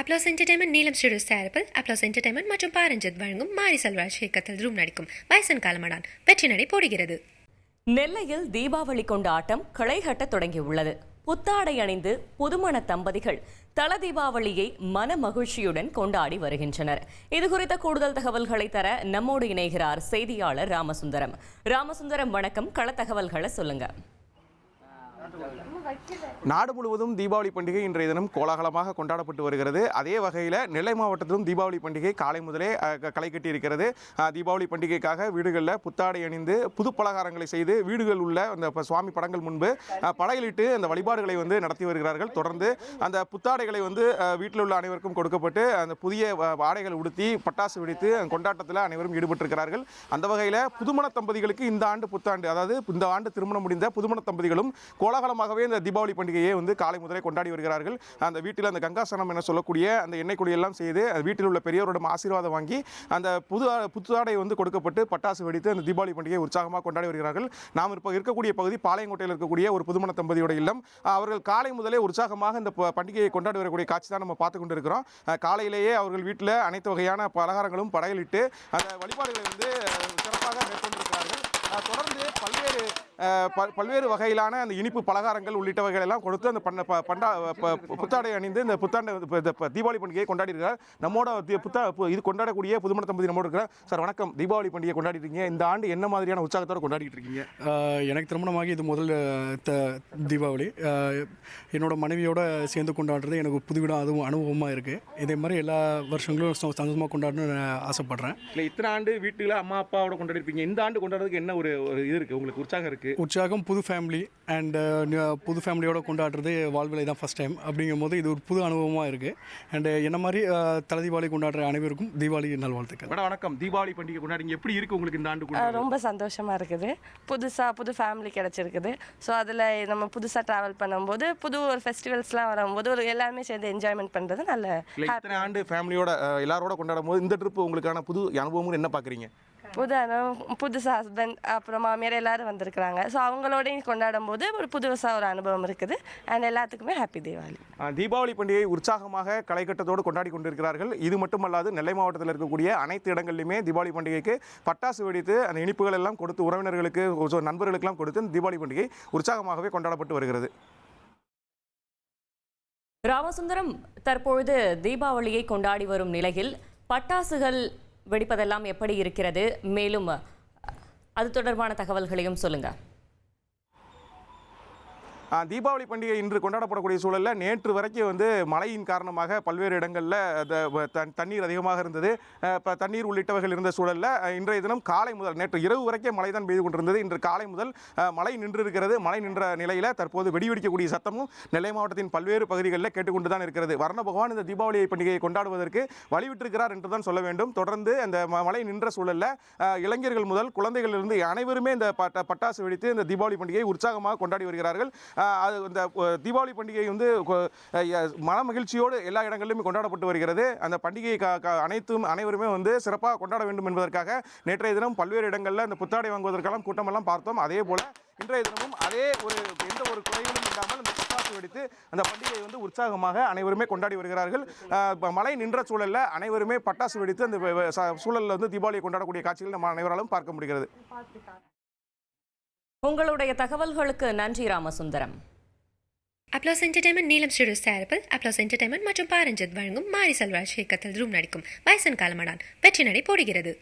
Applause entertainment நீலம் studios தயாரிப்பில் applause entertainment மற்றும் பாரஞ்சித் வழங்கும் மாரி செல்வராஜ் இயக்கத்தில் ரூம் நடிக்கும் வயசன் காலமடான் வெற்றி நடை போடுகிறது. நெல்லையில் தீபாவளி கொண்டாட்டம் களைகட்ட தொடங்கியுள்ளது. புத்தாடை அணிந்து புதுமண தம்பதிகள் தல தீபாவளியை மன மகிழ்ச்சியுடன் கொண்டாடி வருகின்றனர். இதுகுறித்த கூடுதல் தகவல்களை தர நம்மோடு இணைகிறார் செய்தியாளர் ராமசுந்தரம். வணக்கம், கள தகவல்களை சொல்லுங்க. நாடு முழுவதும் தீபாவளி பண்டிகை இன்றைய தினம் கோலாகலமாக கொண்டாடப்பட்டு வருகிறது. அதே வகையில் நெல்லை மாவட்டத்திலும் தீபாவளி பண்டிகை காலை முதலே களை கட்டி இருக்கிறது. தீபாவளி பண்டிகைக்காக வீடுகளில் புத்தாடை அணிந்து புது பலகாரங்களை செய்து வீடுகள் உள்ள அந்த சுவாமி படங்கள் முன்பு படையலிட்டு அந்த வழிபாடுகளை நடத்தி வருகிறார்கள். தொடர்ந்து அந்த புத்தாடைகளை வீட்டில் உள்ள அனைவருக்கும் கொடுக்கப்பட்டு அந்த புதிய ஆடைகள் உடுத்தி பட்டாசு வெடித்து கொண்டாட்டத்தில் அனைவரும் ஈடுபட்டிருக்கிறார்கள். அந்த வகையில் புதுமண தம்பதிகளுக்கு இந்த ஆண்டு புத்தாண்டு, அதாவது இந்த ஆண்டு திருமணம் முடிந்த புதுமண தம்பதிகளும் கோலாகலமாகவே இந்த தீபாவளி பண்டிகையை காலை முதலே கொண்டாடி வருகிறார்கள். அந்த வீட்டில் அந்த கங்காசனம் என சொல்லக்கூடிய அந்த எண்ணெய் குடியெல்லாம் செய்து வீட்டில் உள்ள பெரியவரிடம் ஆசீர்வாதம் வாங்கி அந்த புத்தாடை கொடுக்கப்பட்டு பட்டாசு வெடித்து அந்த தீபாவளி பண்டிகையை உற்சாகமாக கொண்டாடி வருகிறார்கள். நாம் இப்போ இருக்கக்கூடிய பகுதி பாளையங்கோட்டையில் இருக்கக்கூடிய ஒரு புதுமண தம்பதியோட இல்லம். அவர்கள் காலை முதலே உற்சாகமாக இந்த பண்டிகையை கொண்டாடி வரக்கூடிய காட்சி தான் நம்ம பார்த்து கொண்டு இருக்கிறோம். காலையிலேயே அவர்கள் வீட்டில் அனைத்து வகையான பலகாரங்களும் படையலிட்டு அந்த வழிபாடுகளை சிறப்பாக மேற்கொண்டிருக்கிறார்கள். தொடர்ந்து பல்வேறு வகையிலான அந்த இனிப்பு பலகாரங்கள் உள்ளிட்டவைகள் எல்லாம் கொடுத்து அந்த புத்தாடை அணிந்து இந்த தீபாவளி பண்டிகையை கொண்டாடி இருக்கிறார். நம்மோட இது கொண்டாடக்கூடிய புதுமண தம்பதி நம்மோட இருக்கிறார். சார் வணக்கம். தீபாவளி பண்டிகை கொண்டாடிட்டு இருக்கீங்க. இந்த ஆண்டு என்ன மாதிரியான உற்சாகத்தோடு கொண்டாடிட்டு இருக்கீங்க? எனக்கு திருமணமாகி இது முதல் தீபாவளி. என்னோட மனைவியோட சேர்ந்து கொண்டாடுறது எனக்கு புதுவிடம் அதுவும் அனுபவமாக இருக்குது. இதே மாதிரி எல்லா வருஷங்களும் சந்தோஷமாக கொண்டாடணும்னு ஆசைப்படுறேன். இல்லை, இத்தனை ஆண்டு வீட்டில் அம்மா அப்பாவோட கொண்டாடிருப்பீங்க. இந்த ஆண்டு கொண்டாடுறதுக்கு என்ன ஒரு இது இருக்குது உங்களுக்கு, உற்சாகம் இருக்குது? உற்சாகம், புது ஃபேமிலி அண்ட் புது ஃபேமிலியோட கொண்டாடுறது வாழ்விலை தான் ஃபஸ்ட் டைம். அப்படிங்கும்போது இது ஒரு புது அனுபவமாக இருக்குது. அண்ட் என்ன மாதிரி தலை தீபாவளி கொண்டாடுற அனைவருக்கும் தீபாவளி நல்வாழ்த்துக்கள். வணக்கம். தீபாவளி பண்டிகை கொண்டாடிங்க, எப்படி இருக்குது உங்களுக்கு இந்த ஆண்டு? ரொம்ப சந்தோஷமாக இருக்குது. புது ஃபேமிலி கிடச்சிருக்குது. ஸோ அதில் நம்ம புதுசாக ட்ராவல் பண்ணும்போது புது ஒரு ஃபெஸ்டிவல்ஸ்லாம் வரும்போது எல்லாருமே சேர்ந்து என்ஜாய்மெண்ட் பண்ணுறது நல்ல. இத்தனை ஆண்டு ஃபேமிலியோட எல்லாரோட கொண்டாடும் போது இந்த ட்ரிப் உங்களுக்கான புது அனுபவம் என்ன பார்க்குறீங்க? புதுசாக ஹஸ்பண்ட் அப்புறம் மாமியார் எல்லாரும் வந்திருக்கிறாங்க. ஸோ அவங்களோடையும் கொண்டாடும் போது ஒரு புதுசாக ஒரு அனுபவம் இருக்குது. அண்ட் எல்லாத்துக்குமே ஹாப்பி தீபாவளி. தீபாவளி பண்டிகை உற்சாகமாக களைகட்டத்தோடு கொண்டாடி கொண்டிருக்கிறார்கள். இது மட்டுமல்லாது நெல்லை மாவட்டத்தில் இருக்கக்கூடிய அனைத்து இடங்களிலுமே தீபாவளி பண்டிகைக்கு பட்டாசு வெடித்து அந்த இனிப்புகள் எல்லாம் கொடுத்து உறவினர்களுக்கு நண்பர்களுக்கெல்லாம் கொடுத்து இந்த தீபாவளி பண்டிகை உற்சாகமாகவே கொண்டாடப்பட்டு வருகிறது. ராமசுந்தரம், தற்பொழுது தீபாவளியை கொண்டாடி வரும் நிலையில் பட்டாசுகள் வெடிப்பதெல்லாம் எப்படி இருக்கிறது? மேலும் அது தொடர்பான தகவல்களையும் சொல்லுங்க. தீபாவளி பண்டிகை இன்று கொண்டாடப்படக்கூடிய சூழலில் நேற்று வரைக்கும் மழையின் காரணமாக பல்வேறு இடங்களில் தண்ணீர் அதிகமாக இருந்தது. இப்போ தண்ணீர் உள்ளிட்டவைகள் இருந்த சூழலில் இன்றைய தினம் காலை முதல், நேற்று இரவு வரைக்கும் மழை தான் பெய்து கொண்டிருந்தது. இன்று காலை முதல் மழை நின்றிருக்கிறது. மழை நின்ற நிலையில் தற்போது வெடிக்கக்கூடிய சத்தமும் நெல்லை மாவட்டத்தின் பல்வேறு பகுதிகளில் கேட்டுக்கொண்டு தான் இருக்கிறது. வர்ண பகவான் இந்த தீபாவளி பண்டிகையை கொண்டாடுவதற்கு வழிவிட்டிருக்கிறார் என்று தான் சொல்ல வேண்டும். தொடர்ந்து அந்த மழை நின்ற சூழலில் இளைஞர்கள் முதல் குழந்தைகளிலிருந்து அனைவருமே இந்த பட்டாசு வெடித்து இந்த தீபாவளி பண்டிகையை உற்சாகமாக கொண்டாடி வருகிறார்கள். அது இந்த தீபாவளி பண்டிகை மன மகிழ்ச்சியோடு எல்லா இடங்களிலுமே கொண்டாடப்பட்டு வருகிறது. அந்த பண்டிகையை அனைவருமே சிறப்பாக கொண்டாட வேண்டும் என்பதற்காக நேற்றைய தினம் பல்வேறு இடங்களில் அந்த புத்தாடை வாங்குவதற்கெல்லாம் கூட்டமெல்லாம் பார்த்தோம். அதே போல இன்றைய தினமும் அதே எந்த ஒரு குறைகளும் இல்லாமல் அந்த பட்டாசு வெடித்து அந்த பண்டிகையை உற்சாகமாக அனைவருமே கொண்டாடி வருகிறார்கள். மழை நின்ற சூழலில் அனைவருமே பட்டாசு வெடித்து அந்த சூழலில் தீபாவளியை கொண்டாடக்கூடிய காட்சிகள் நம்ம அனைவராலும் பார்க்க முடிகிறது. உங்களுடைய தகவல்களுக்கு நன்றி ராமசுந்தரம். அப்ளாஸ் என்டர்டைன்மெண்ட் நீலம் ஸ்டுடியோஸ் தயாரிப்பில் அப்ளாஸ் என்டர்டைன்மெண்ட் மற்றும் பாரஞ்சித் வழங்கும் மாரி செல்வராஜ் இயக்கத்தில் ரூம் நடிக்கும் வயசன் காலமடான் வெற்றி நடை போடுகிறது.